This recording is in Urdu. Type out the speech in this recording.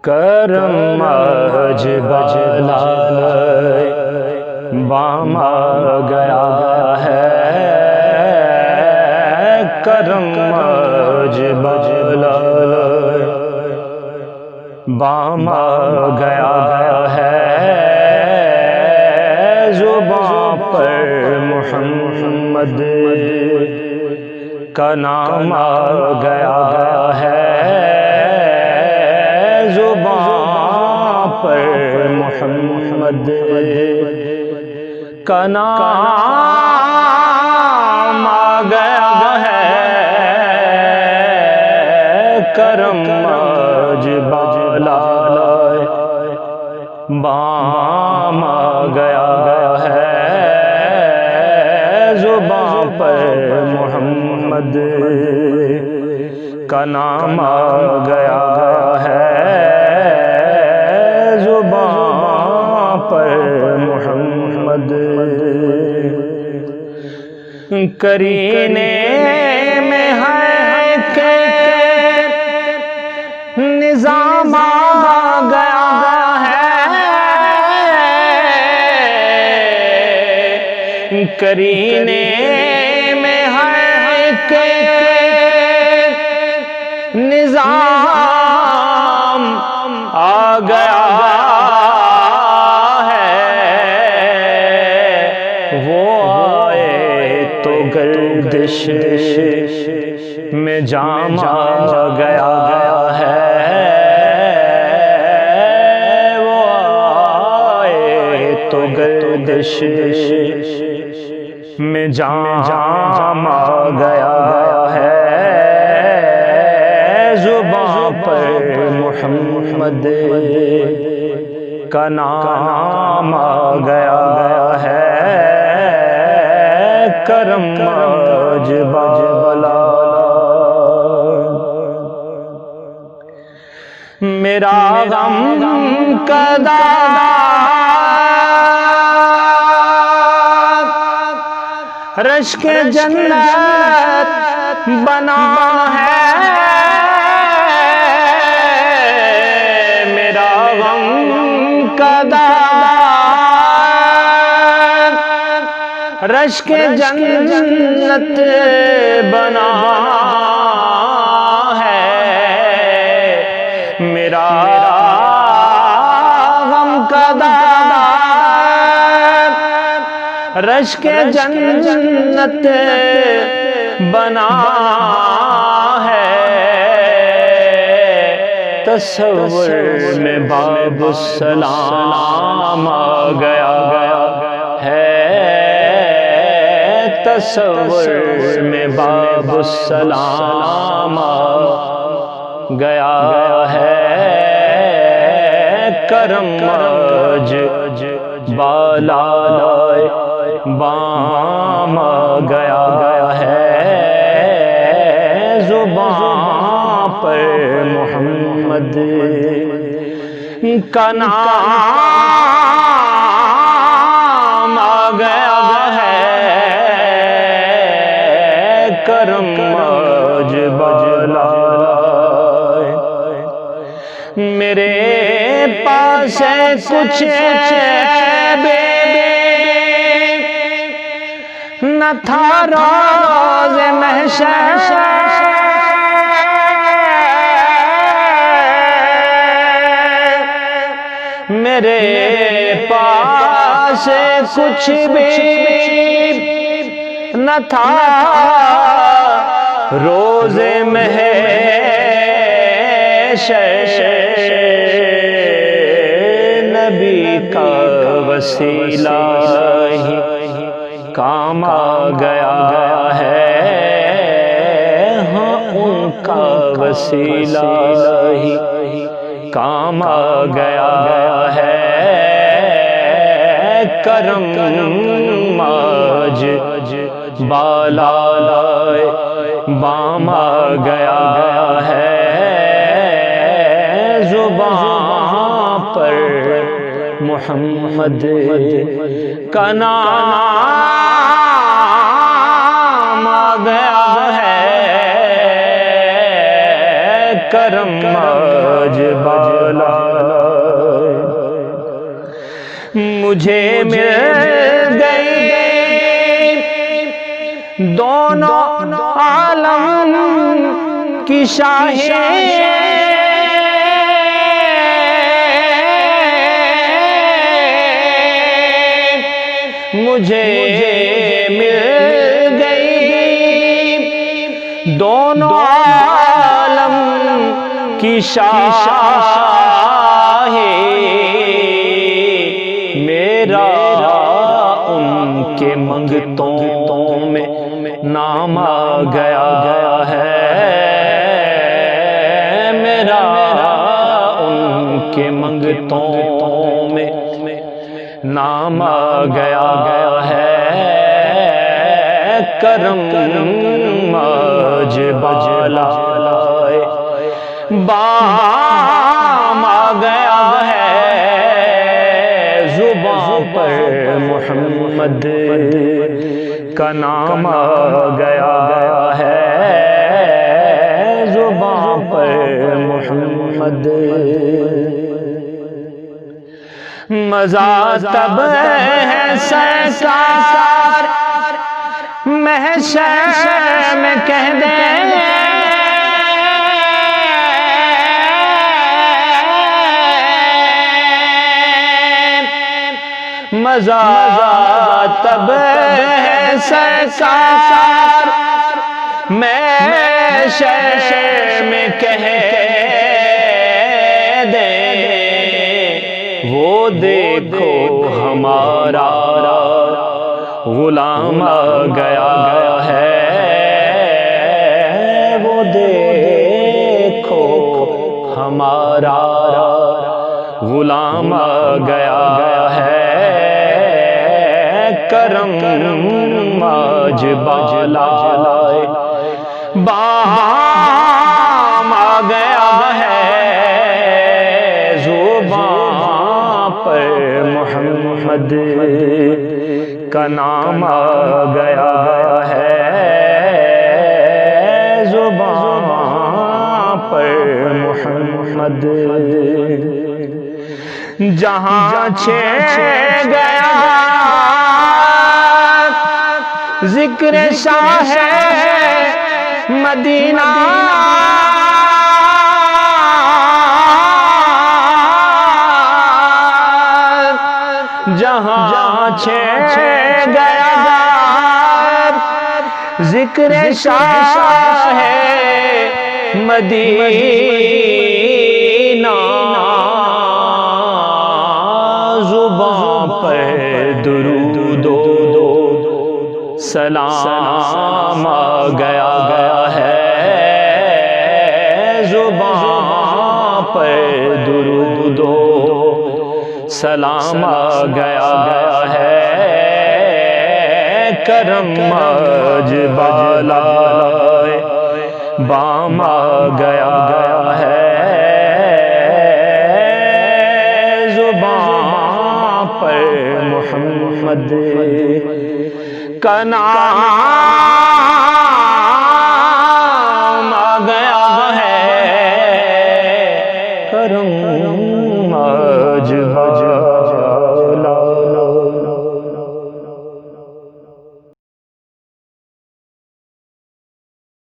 کرم آج بالائے بام آ گیا ہے، کرم آج بالائے بام آ گیا ہے، زبان پر محمد کا نام آ گیا ہے، زبان پر محمد کا نام آ گیا ہے، کرم آج بالائے بام آ گیا ہے، زبان پر محمد کا نام آ گیا ہے، زبان پر محمد کرینے میں ہے کہ نظام آ گیا ہے، کرینے میں ہے کہ نظام آ گیا ہے، وہ آئے تو گردش میں جام آ گیا ہے، وہ آئے تو گردش میں جام آ گیا ہے، زبان پر محمد کا نام آ گیا ہے، کرم آج بالائے میرا غم کدا رشک جنت بنا ہے، میرا غم کدا رشک جنت بنا ہے، میرا غم کدا رشک جنت بنا ہے، تصور میں باب السلام آ گیا ہے، تصور میں باب السلام آ گیا ہے، کرم آج بالائے بام آ گیا ہے، زبان پر محمد کا نام آ گیا ہے، کرم آج بالائے میرے پاس کچھ نہ تھا روز محشر، میرے پاس کچھ بھی نہ تھا روز محشر، نبی کا وسیلہ ہی کام آ گیا ہے، ہاں ان کا وسیلہ ہی کام آ گیا ہے، کرم آج بالائے بام آ گیا ہے، زبان پر محمد کا نام آ گیا ہے، کرم آج بالا مجھے مل گئی دونوں عالم کی شاہیں، مجھے مل گئی دونوں عالم کی شاہیں، میرا ان کے منگتوں میں نام آ گیا ہے، میرا ان کے منگتوں میں نام آ گیا ہے، کرم آج بالائے بام آ گیا ہے، زبان پر محمد کا نام آ گیا ہے، زبان پر محمد۔ مزہ تب ہے سرکار محشر میں کہہ دیں، مزہ تب ہے سرکار محشر میں کہہ دیں، وہ دیکھو ہمارا غلام آ گیا ہے، وہ دیکھو ہمارا غلام آ گیا ہے، کرم آج بالائے بام آ گیا ہے، زبان پر محمد کا نام آ گیا ہے، زبان پر محمد۔ جہاں چھے گیا ذکر شاہ مدینہ، جہاں چھے گیا ذکر شاہ مدینہ، زبان پر درود و سلام آ گیا ہے، زبان پر درود و سلام آ گیا ہے، کرم آج بالائے بام آ گیا ہے، زبان پر محمد کا نام